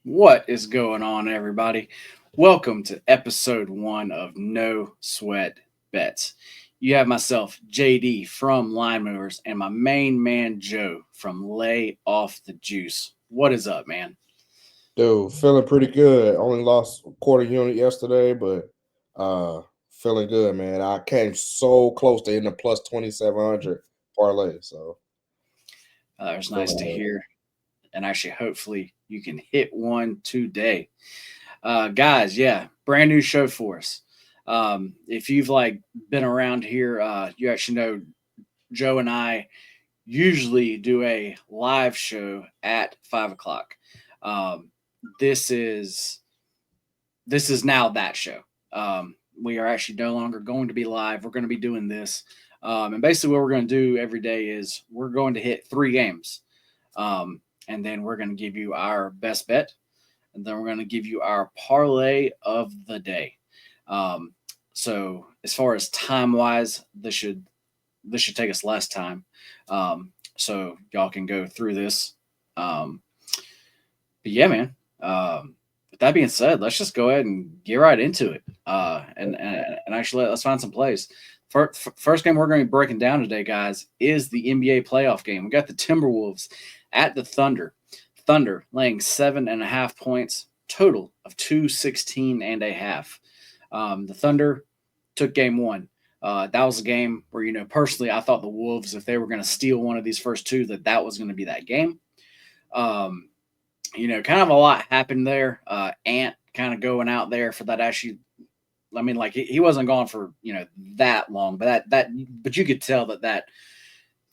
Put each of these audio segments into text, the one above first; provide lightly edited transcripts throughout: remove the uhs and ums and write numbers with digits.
What is going on, everybody? Welcome to episode one of No Sweat Bets. You have myself, JD from Line Movers, and my main man, Joe from Lay Off the Juice. What is up, man? Dude, feeling pretty good. Only lost a quarter unit yesterday, but uh feeling good, man. I came so close to hitting a plus 2,700 parlay. So It's nice feeling to good. hear, and actually, hopefully, you can hit one today. Guys, yeah, brand new show for us. If you've been around here, you actually know Joe and I usually do a live show at 5 o'clock. Um, this is this is now that show. We are actually no longer going to be live. We're going to be doing this, and basically what we're going to do every day is we're going to hit three games, and then we're going to give you our best bet, and then we're going to give you our parlay of the day. Um, so as far as time wise, this should take us less time. So y'all can go through this. Um, but yeah, man. With that being said, let's just go ahead and get right into it. And actually let's find some plays. First game we're going to be breaking down today, guys, is the NBA playoff game. We got the Timberwolves at the Thunder. Thunder laying 7.5 points, total of 216 and a half. The Thunder took game one. That was a game where, personally, I thought the Wolves, if they were going to steal one of these first two, that was going to be that game. Um, kind of a lot happened there. Ant kind of going out there for that. Actually, I mean, like he wasn't gone for that long, but but you could tell that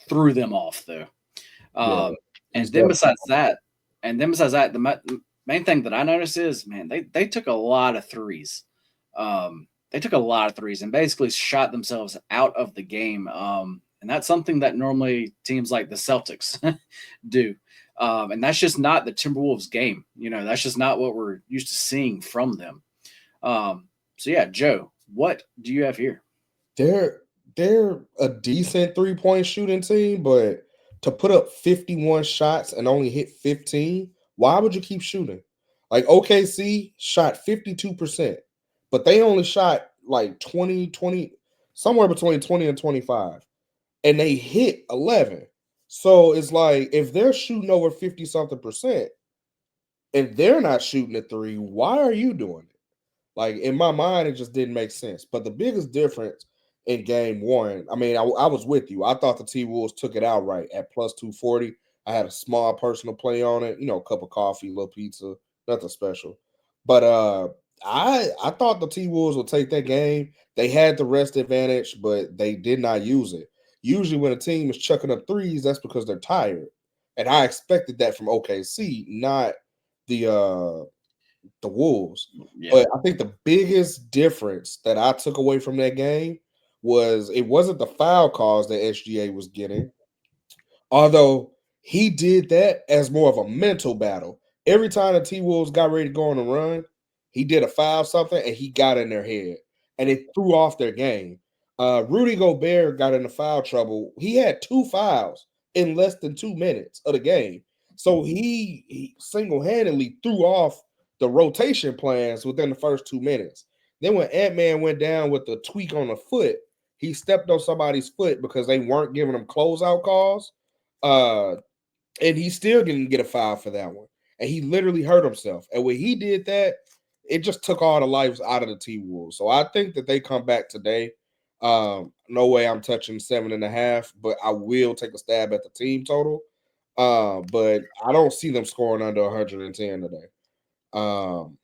threw them off though. Yeah, Um, he's and then definitely besides that, the main thing that I noticed is, man, they took a lot of threes. They took a lot of threes and basically shot themselves out of the game. And that's something that normally teams like the Celtics do. And that's just not the Timberwolves game. That's just not what we're used to seeing from them. So yeah, Joe, what do you have here? they're they're a decent 3-point shooting team, but to put up 51 shots and only hit 15, why would you keep shooting? Like OKC shot 52%, but they only shot like 20, somewhere between 20 and 25, and they hit 11. So it's like if they're shooting over 50 something percent and they're not shooting at three, why are you doing it? Like in my mind, it just didn't make sense. But the biggest difference in game one, I mean, I was with you. I thought the T Wolves took it outright at plus 240. I had a small personal play on it, a cup of coffee, little pizza, nothing special. But I thought the T Wolves would take that game. They had the rest advantage, but they did not use it. Usually, when a team is chucking up threes, that's because they're tired. And I expected that from OKC, not the Wolves. Yeah, But I think the biggest difference that I took away from that game was it wasn't the foul calls that SGA was getting, although he did that as more of a mental battle. Every time the T Wolves got ready to go on a run, he did a foul something and he got in their head and it threw off their game. Rudy Gobert got into foul trouble. He had two fouls in less than 2 minutes of the game. So he single handedly threw off the rotation plans within the first 2 minutes. Then when Ant Man went down with the tweak on the foot, he stepped on somebody's foot because they weren't giving him closeout calls. Uh, and he still didn't get a foul for that one. And he literally hurt himself. And when he did that, it just took all the lives out of the T Wolves. So I think that they come back today. No way I'm touching 7.5, but I will take a stab at the team total. But I don't see them scoring under 110 today. Um,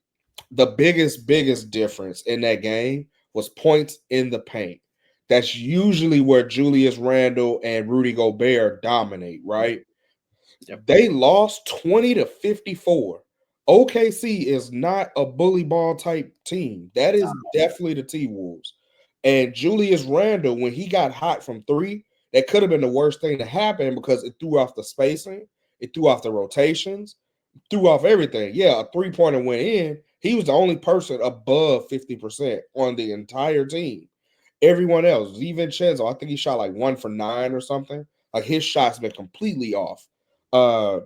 the biggest difference in that game was points in the paint. That's usually where Julius Randle and Rudy Gobert dominate, right? yep, They lost 20 to 54. OKC is not a bully ball type team. That is definitely the T Wolves. And Julius Randle, when he got hot from three, that could have been the worst thing to happen because it threw off the spacing, it threw off the rotations, threw off everything. Yeah, a 3-pointer went in. He was the only person above 50% on the entire team. Everyone else, DiVincenzo, I think he shot like 1 for 9 or something. Like his shots been completely off. Uh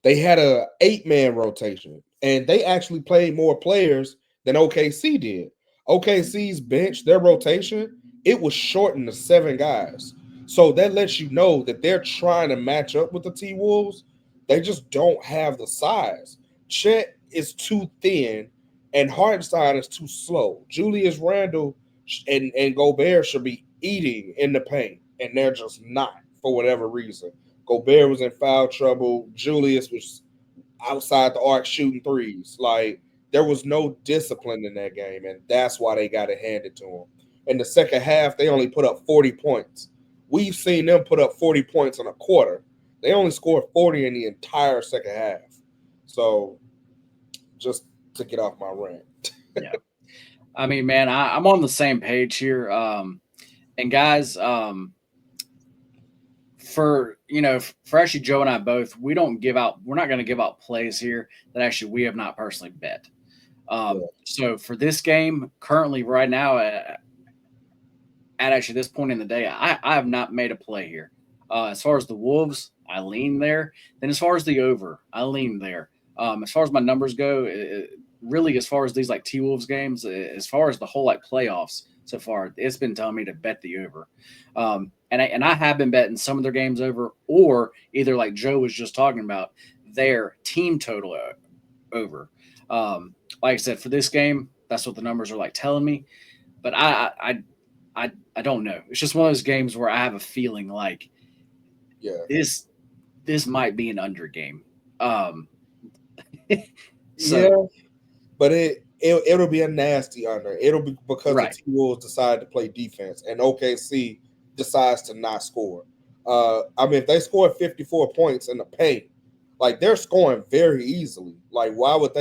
They had a 8-man rotation, and they actually played more players than OKC did. OKC's bench, their rotation, it was shortened to 7 guys. So that lets you know that they're trying to match up with the T Wolves. They just don't have the size. Chet is too thin, and Hartenstein is too slow. Julius Randle and Gobert should be eating in the paint, and they're just not for whatever reason. Gobert was in foul trouble. Julius was outside the arc shooting threes. Like there was no discipline in that game, and that's why they got it handed to them. In the second half, they only put up 40 points. We've seen them put up 40 points in a quarter. They only scored 40 in the entire second half. So just to get off my rant. Yeah. I mean, man, I'm on the same page here. And guys, for for actually Joe and I both, we're not going to give out plays here that actually we have not personally bet. Yeah. So for this game, currently right now at actually this point in the day, I have not made a play here. As far as the Wolves, I lean there. Then as far as the over, I lean there. As far as my numbers go, really as far as these like T Wolves games, as far as the whole like playoffs so far, it's been telling me to bet the over. And I have been betting some of their games over, or either like Joe was just talking about, their team total over. Like I said, for this game, that's what the numbers are like telling me. But I don't know. It's just one of those games where I have a feeling like Yeah. this might be an under game. Um, Yeah. so But it'll be a nasty under. It'll be because the right, T Wolves decide to play defense and OKC decides to not score. I mean, if they score 54 points in the paint, like they're scoring very easily. Like why would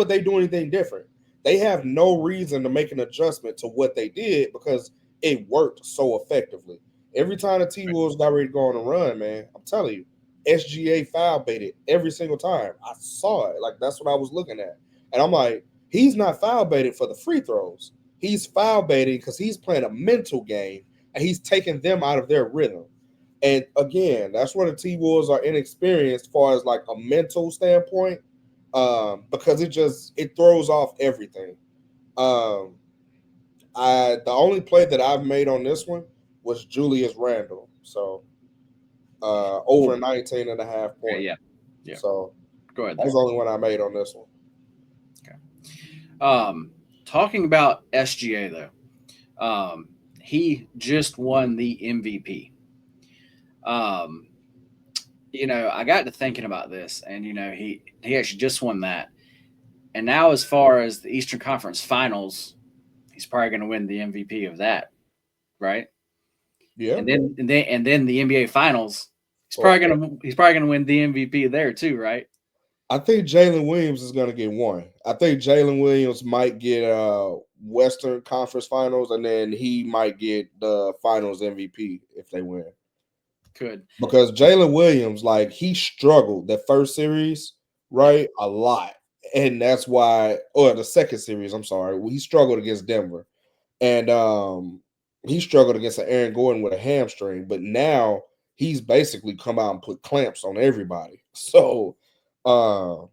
they do anything different? They have no reason to make an adjustment to what they did because it worked so effectively. Every time the T Wolves got ready to go on a run, man, I'm telling you, SGA foul baited every single time. I saw it. Like that's what I was looking at. And I'm like, he's not foul baited for the free throws. He's foul baited because he's playing a mental game and he's taking them out of their rhythm. And again, that's where the T Wolves are inexperienced as far as like a mental standpoint, because it throws off everything. Um, the only play that I've made on this one was Julius Randle. So over cool. 19 and a half Okay, points. yeah, yeah. So Go ahead that was there. the only one I made on this one. Okay. Talking about SGA though, he just won the MVP. Um, I got to thinking about this, and he actually just won that. And now, as far as the Eastern Conference Finals, he's probably going to win the MVP of that, right? Yeah. And then the NBA Finals, Well, he's probably gonna win the MVP there too, right? I think Jalen Williams is going to get one. I think Jalen Williams might get Western Conference Finals, and then he might get the Finals MVP if they win. Could. Because Jalen Williams, like he struggled that first series, Yeah. right, a lot, and that's why, or the second series, I'm sorry, he struggled against Denver, and he struggled against an Aaron Gordon with a hamstring, but now he's basically come out and put clamps on everybody. So uh,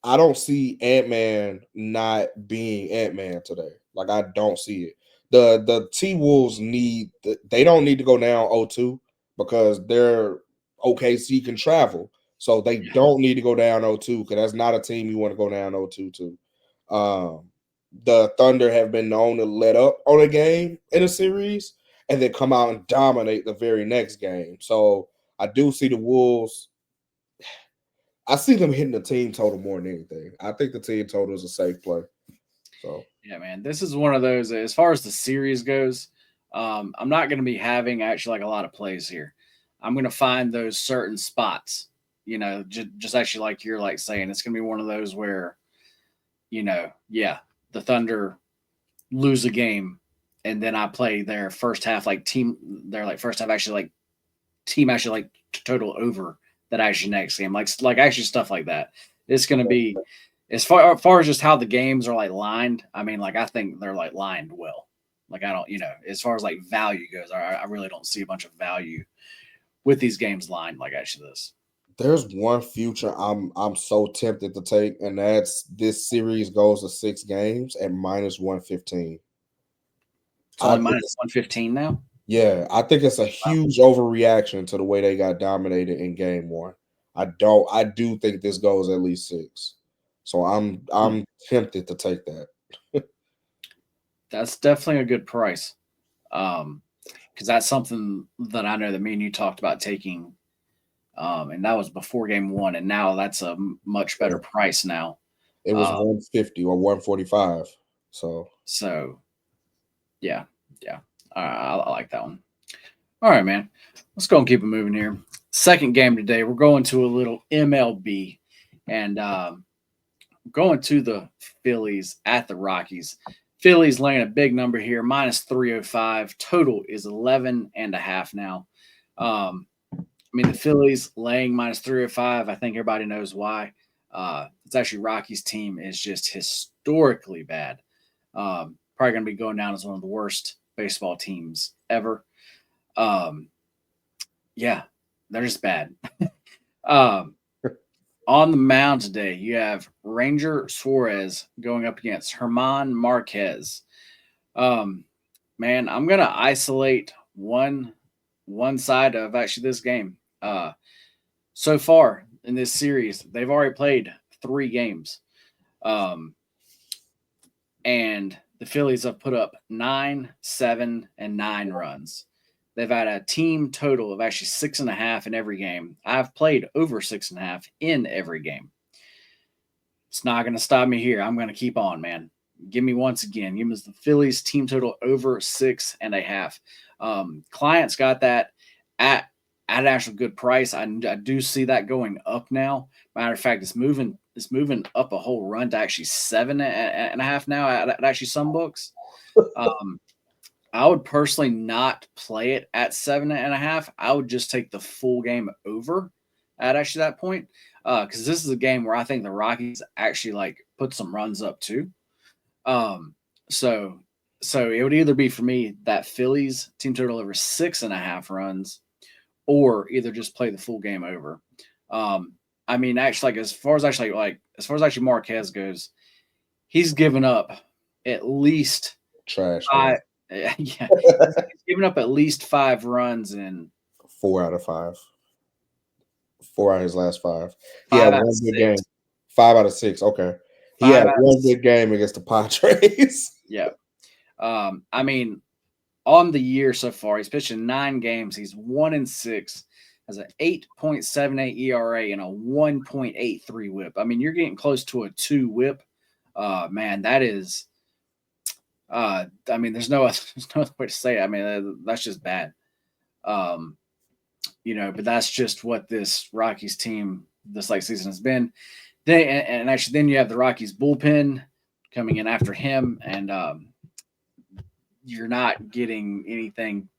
I don't see Ant-Man not being Ant-Man today. Like I don't see it. The T Wolves they don't need to go down 0-2 because they're OKC can travel. So they Yeah. don't need to go down 0-2 because that's not a team you want to go down 0-2 to. The Thunder have been known to let up on a game in a series and then come out and dominate the very next game. So I do see the Wolves. I see them hitting the team total more than anything. I think the team total is a safe play. So Yeah, man. This is one of those. As far as the series goes, I'm not going to be having actually like a lot of plays here. I'm going to find those certain spots. Just actually like you're like saying, it's going to be one of those where yeah, the Thunder lose a game, and then I play their first half like team. Their like first half actually like team actually like total over that actually next game, like actually stuff like that. It's going to be as far as just how the games are like lined. I mean, like I think they're like lined well. Like I don't, as far as like value goes, I really don't see a bunch of value with these games lined like actually this. There's one future I'm so tempted to take, and that's this series goes to 6 games at -115. It's I only think minus 115 now. Yeah, I think it's a Wow. huge overreaction to the way they got dominated in game one. I do think this goes at least 6. So Hmm. I'm tempted to take that. That's definitely a good price. Because that's something that I know that me and you talked about taking, and that was before game one, and now that's a much better Yeah. price now. It was Um, 150 or 145. So so yeah, yeah, I like that one. All right, man. Let's go and keep it moving here. Second game today, we're going to a little MLB, and going to the Phillies at the Rockies. Phillies laying a big number here, minus 305. Total is 11 and a half now. I mean, the Phillies laying minus 305. I think everybody knows why. It's actually Rockies' team is just historically bad. Probably going to be going down as one of the worst baseball teams ever. Um, yeah, they're just bad. Um, on the mound today, you have Ranger Suarez going up against Herman Marquez. Um, man, I'm gonna isolate one side of actually this game. So far in this series, they've already played 3 games, um, and the Phillies have put up 9, 7, and 9 runs. They've had a team total of actually 6.5 in every game. I've played over 6.5 in every game. It's not going to stop me here. I'm going to keep on, man. Give me once again. Give me the Phillies team total over 6.5. Clients got that at an actual good price. I do see that going up now. Matter of fact, it's moving. It's moving up a whole run to actually 7.5 now at actually some books. Um, I would personally not play it at 7.5. I would just take the full game over at actually that point. Because this is a game where I think the Rockies actually like put some runs up too. Um, so so it would either be for me that Phillies team total over 6.5 runs, or either just play the full game over. Um, I mean, actually, like as far as actually Marquez goes, he's given up at least trash can. five. Yeah, he's given up at least 5 runs in 4 out of 5. 4 out of his last 5. He had five out of one good game. six. 5 out of 6. Okay. He Five had out of one six. good game against the Padres. Yeah. I mean, on the year so far, he's pitched in 9 games. He's 1-6, has an 8.78 ERA and a 1.83 WHIP. I mean, you're getting close to a 2 WHIP. Man, that is. I mean, there's no other way to say it. I mean, that's just bad. Um, but that's just what this Rockies team this like season has been. And actually, then you have the Rockies bullpen coming in after him, and you're not getting anything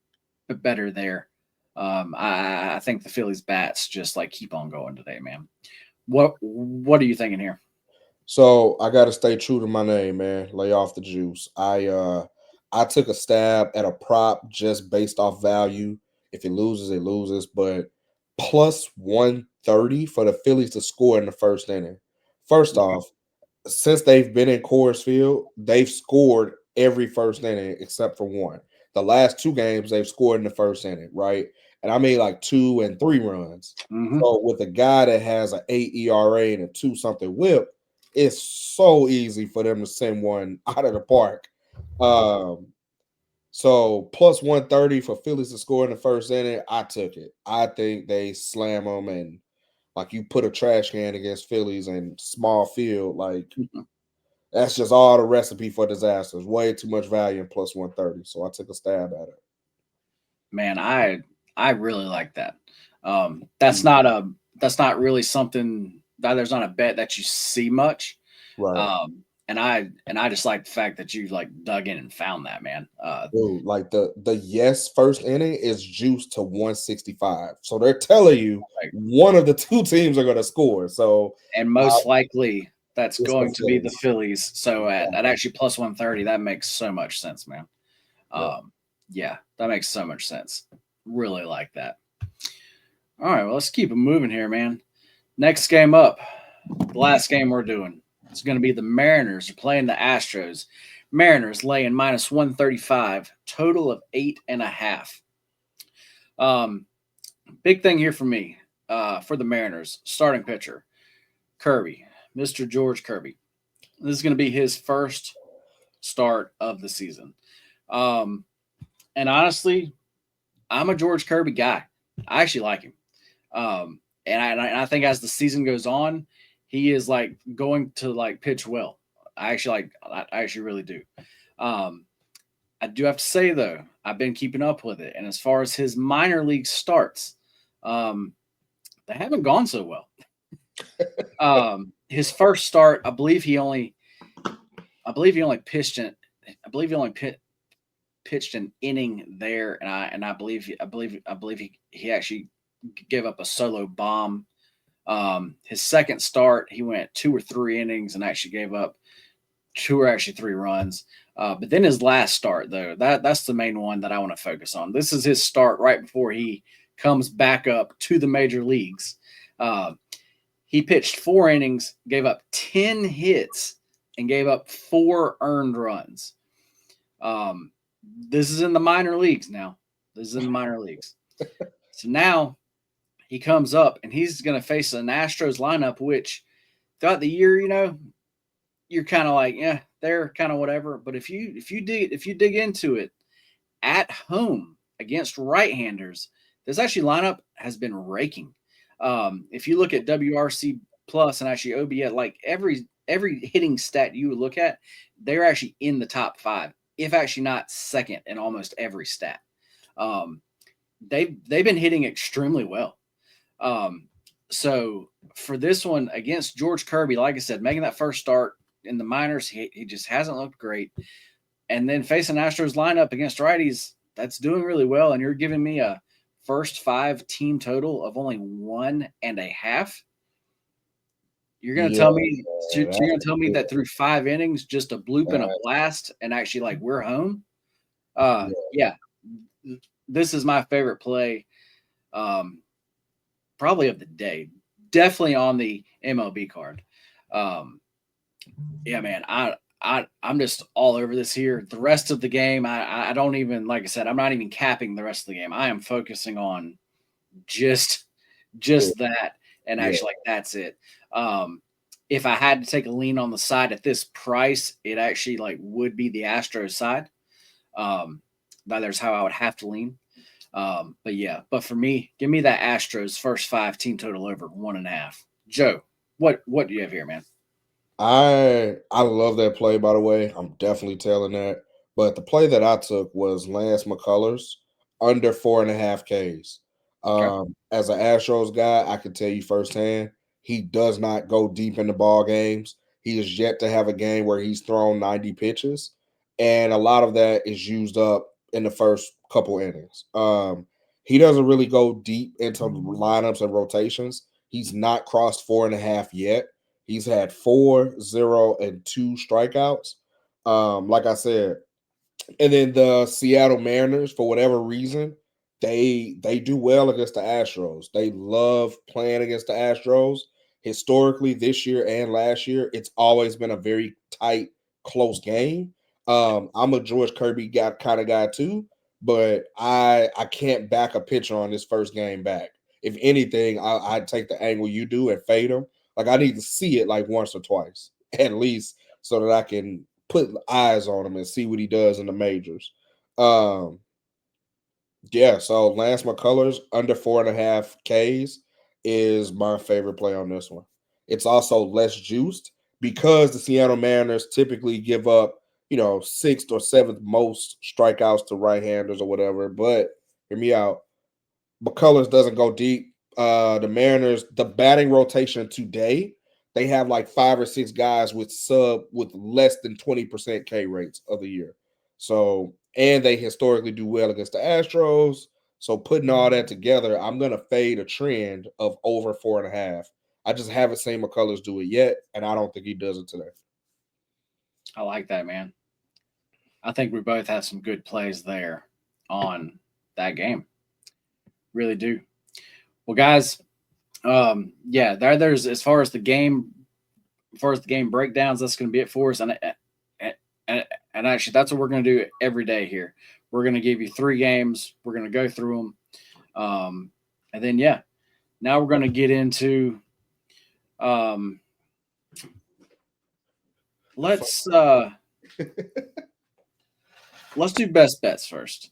better there. I think the Phillies bats just like keep on going today, man. What are you thinking here? So I gotta stay true to my name, man. Lay off the juice. I took a stab at a prop just based off value. If it loses, it loses. But plus 130 for the Phillies to score in the first inning. First Okay. off, since they've been in Coors Field, they've scored every first inning except for one. The last 2 games they've scored in the first inning, right? And I mean like 2 and 3 runs. Mm-hmm. So with a guy that has an 8 ERA and a 2 something whip, it's so easy for them to send one out of the park. Um, so plus 130 for Phillies to score in the first inning, I took it. I think they slam them, and like you put a trash can against Phillies and small field, like that's just all the recipe for disasters. Way too much value in plus 130. So I took a stab at it. Man, I really like that. Mm. That's not really something that there's not a bet that you see much. Right. And I just like the fact that you like dug in and found that, man. Dude, like the yes first inning is juiced to 165. So they're telling you Like, one of the two teams are gonna score. So and I, most likely that's it's the going to be the Phillies. Phillies. So at Exactly. actually plus 130, that makes so much sense, man. Yeah. Yeah, that makes so much sense. Really like that. All right, well, let's keep it moving here, man. Next game up, the last game we're doing. It's going to be the Mariners playing the Astros. Mariners laying minus 135, total of 8.5. Big thing here for me, for the Mariners, starting pitcher, Kirby, Mr. George Kirby. This is going to be his first start of the season. Um, and honestly, I'm a George Kirby guy. I actually like him. And I think as the season goes on, he is like going to like pitch well. I actually really do. Um, I do have to say though, I've been keeping up with it, and as far as his minor league starts, um, they haven't gone so well. His first start, I believe he only pitched an inning there, and I believe he actually gave up a solo bomb. His second start, he went 2 or 3 innings and actually gave up 3 runs. But then his last start, though, that's the main one that I want to focus on. This is his start right before he comes back up to the major leagues. Uh, he pitched 4 innings, gave up 10 hits, and gave up 4 earned runs. Um, this is in the minor leagues now. This is in the minor leagues. So now he comes up and he's going to face an Astros lineup, which throughout the year, you're kind of like, yeah, they're kind of whatever. But if you dig into it, at home against right-handers, this actually lineup has been raking. If you look at WRC plus and actually OBS, like every hitting stat you would look at, they're actually in the top 5, if actually not second in almost every stat. Um, they've been hitting extremely well. Um, so for this one against George Kirby, like I said, making that first start in the minors, he just hasn't looked great. And then facing Astros lineup against righties, that's doing really well. And you're giving me a first 5 team total of only 1.5. You're gonna Yeah, tell me you're that's gonna tell me that through 5 innings, just a bloop and a that, blast, and actually like we're home. yeah. Yeah, this is my favorite play, um, probably of the day. Definitely on the MLB card. Um, yeah, man, I'm just all over this here. The rest of the game, I don't even, like I said, I'm not even capping the rest of the game. I am focusing on just Yeah. just that, and Yeah. actually like that's it. Um, if I had to take a lean on the side at this price, it actually like would be the Astros side. Um, there's how I would have to lean. But yeah, but for me, give me that Astros first 5 team total over 1.5. Joe, what do you have here, man? I love that play, by the way. I'm definitely telling that. But the play that I took was Lance McCullers under 4.5 Ks. Okay. As an Astros guy, I can tell you firsthand, he does not go deep in the ball games. He is yet to have a game where he's thrown 90 pitches, and a lot of that is used up in the first couple innings. He doesn't really go deep into lineups and rotations. He's not crossed 4.5 yet. He's had 4, 0, and 2 strikeouts. Like I said, and then the Seattle Mariners, for whatever reason, they do well against the Astros. They love playing against the Astros. Historically, this year and last year, it's always been a very tight, close game. I'm a George Kirby guy kind of guy too, but I can't back a pitcher on this first game back. If anything, I'd take the angle you do and fade him. Like I need to see it like once or twice at least, so that I can put eyes on him and see what he does in the majors. Um, yeah, so Lance McCullers under 4.5 Ks is my favorite play on this one. It's also less juiced because the Seattle Mariners typically give up, 6th or 7th most strikeouts to right-handers or whatever. But hear me out. McCullers doesn't go deep. The Mariners, the batting rotation today, they have like 5 or 6 guys with less than 20% K rates of the year. So, and they historically do well against the Astros. So putting all that together, I'm gonna fade a trend of over 4.5. I just haven't seen McCullers do it yet, and I don't think he does it today. I like that, man. I think we both have some good plays there on that game. Really do. Well, guys, Yeah, there's as far as the game breakdowns, that's going to be it for us. And, and actually, that's what we're going to do every day here. We're going to give you 3 games. We're going to go through them, and then yeah, now we're going to get into um, let's uh, let's do best bets first.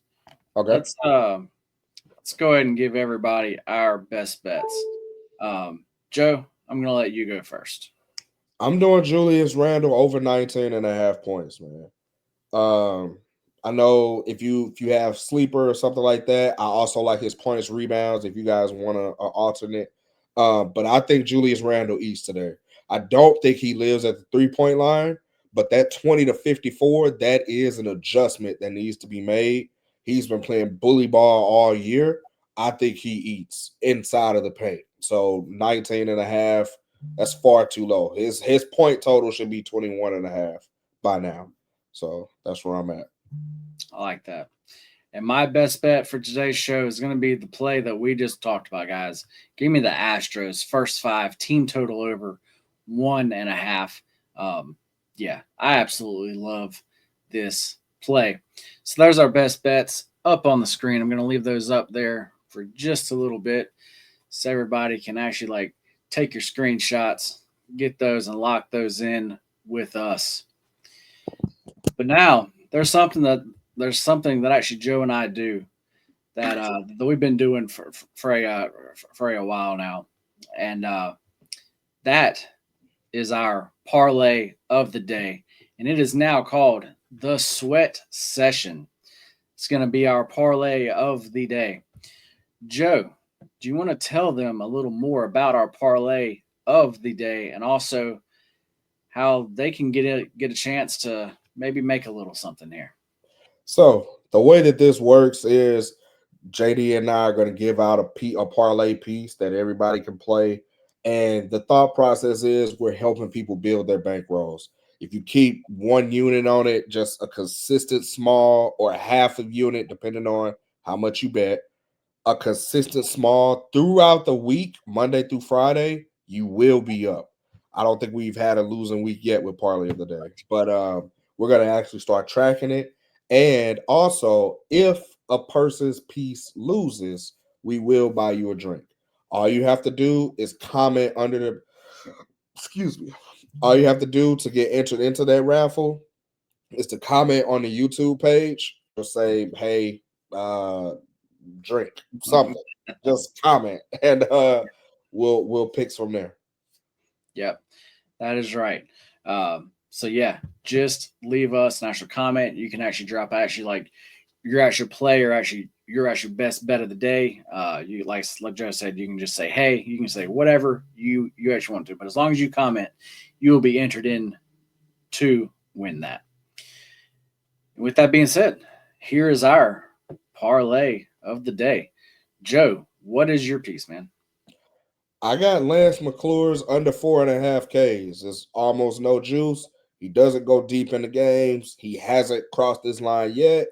Okay. Let's go ahead and give everybody our best bets. Joe, I'm going to let you go first. I'm doing Julius Randle over 19.5 points, man. Um, I know if you have sleeper or something like that, I also like his points rebounds. If you guys want to alternate, but I think Julius Randle eats today. I don't think he lives at the 3 point line, but that 20 to 54, that is an adjustment that needs to be made. He's been playing bully ball all year. I think he eats inside of the paint. So 19.5, that's far too low. His point total should be 21.5 by now. So that's where I'm at. I like that. And my best bet for today's show is going to be the play that we just talked about, guys. Give me the Astros first 5 team total over 1.5. Um, yeah, I absolutely love this play. So there's our best bets up on the screen. I'm going to leave those up there for just a little bit so everybody can actually like take your screenshots, get those and lock those in with us. But now there's something that actually Joe and I do that we've been doing for a while now, and that is our parlay of the day, and it is now called the Sweat Session. It's going to be our parlay of the day. Joe, do you want to tell them a little more about our parlay of the day, and also how they can get a chance to maybe make a little something here? So the way that this works is JD and I are going to give out a parlay piece that everybody can play. And the thought process is we're helping people build their bankrolls. If you keep one unit on it, just a consistent small or a half of unit, depending on how much you bet, a consistent small throughout the week, Monday through Friday, you will be up. I don't think we've had a losing week yet with Parlay of the Day, but we're going to actually start tracking it. And also, if a person's piece loses, we will buy you a drink. All you have to do is comment under the, excuse me, all you have to do to get entered into that raffle is to comment on the YouTube page. You'll say, hey, uh, drink something. Just comment, and we'll pick from there. Yep, that is right. So yeah, just leave us an actual comment. You can actually drop actually like your actual play or actually your actual best bet of the day. You like Joe said, you can just say hey, you can say whatever you actually want to, but as long as you comment, you will be entered in to win that. And with that being said, here is our parlay of the day. Joe, what is your piece, man? I got Lance McClure's under 4.5 Ks. There's almost no juice. He doesn't go deep in the games. He hasn't crossed this line yet.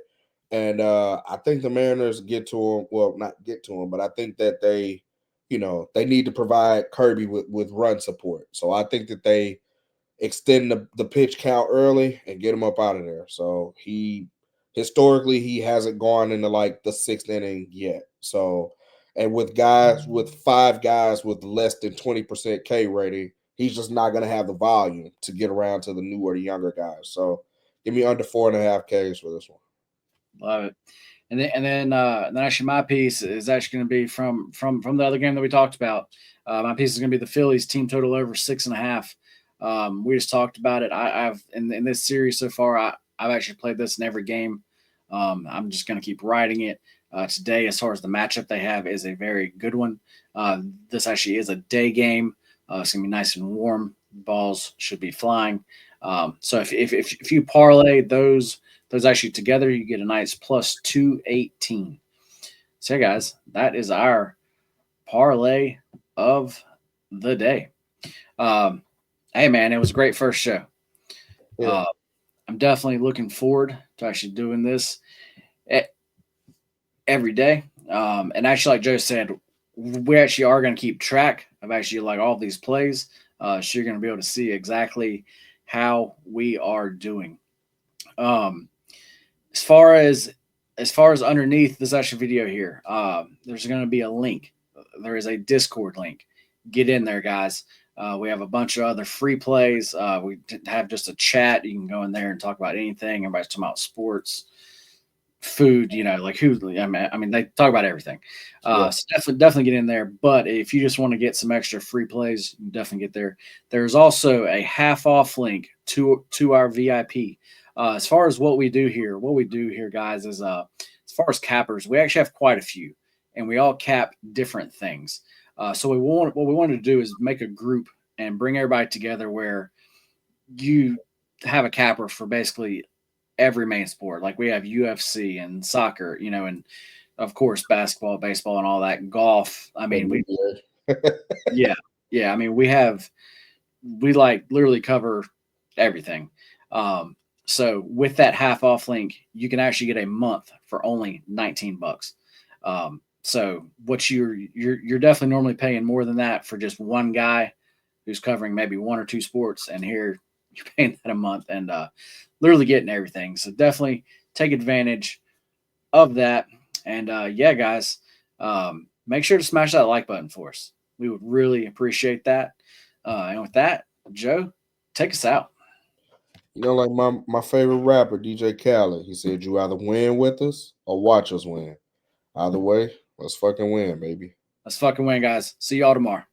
And I think the Mariners get to him. Well, not get to him, but I think that they need to provide Kirby with run support. So I think that they extend the pitch count early and get him up out of there. So he historically he hasn't gone into like the 6th inning yet. So and with 5 guys with less than 20% K rating, he's just not gonna have the volume to get around to the newer, the younger guys. So give me under 4.5 Ks for this one. Love it. And then actually my piece is actually going to be from the other game that we talked about. My piece is going to be the Phillies team total over 6.5. We just talked about it. I've in this series so far. I've actually played this in every game. I'm just going to keep riding it. Today, as far as the matchup they have, is a very good one. This actually is a day game. It's going to be nice and warm. Balls should be flying. So if you parlay those actually together, you get a nice plus 218. So, yeah, guys, that is our parlay of the day. Um, hey, man, it was a great first show. Yeah. Uh, I'm definitely looking forward to actually doing this every day. And actually, like Joe said, we actually are going to keep track of actually like all these plays. So you're going to be able to see exactly how we are doing. Um, as far as underneath this actual video here, there's going to be a link. There is a Discord link. Get in there, guys. We have a bunch of other free plays. We have just a chat. You can go in there and talk about anything. Everybody's talking about sports, food, like who. I mean, they talk about everything. Yeah. So definitely get in there. But if you just want to get some extra free plays, you can definitely get there. There's also a half off link to our VIP. As far as what we do here, guys, is as far as cappers, we actually have quite a few, and we all cap different things. So what we wanted to do is make a group and bring everybody together where you have a capper for basically every main sport. Like we have UFC and soccer, and of course basketball, baseball, and all that. Golf. I mean, yeah, yeah. I mean, we like literally cover everything. Um, so with that half off link, you can actually get a month for only $19. So what you're definitely normally paying more than that for just one guy who's covering maybe one or two sports, and here you're paying that a month and literally getting everything. So definitely take advantage of that. And yeah, guys, make sure to smash that like button for us. We would really appreciate that. And with that, Joe, take us out. Like my favorite rapper, DJ Khaled, he said, "You either win with us or watch us win. Either way, let's fucking win, baby." Let's fucking win, guys. See y'all tomorrow.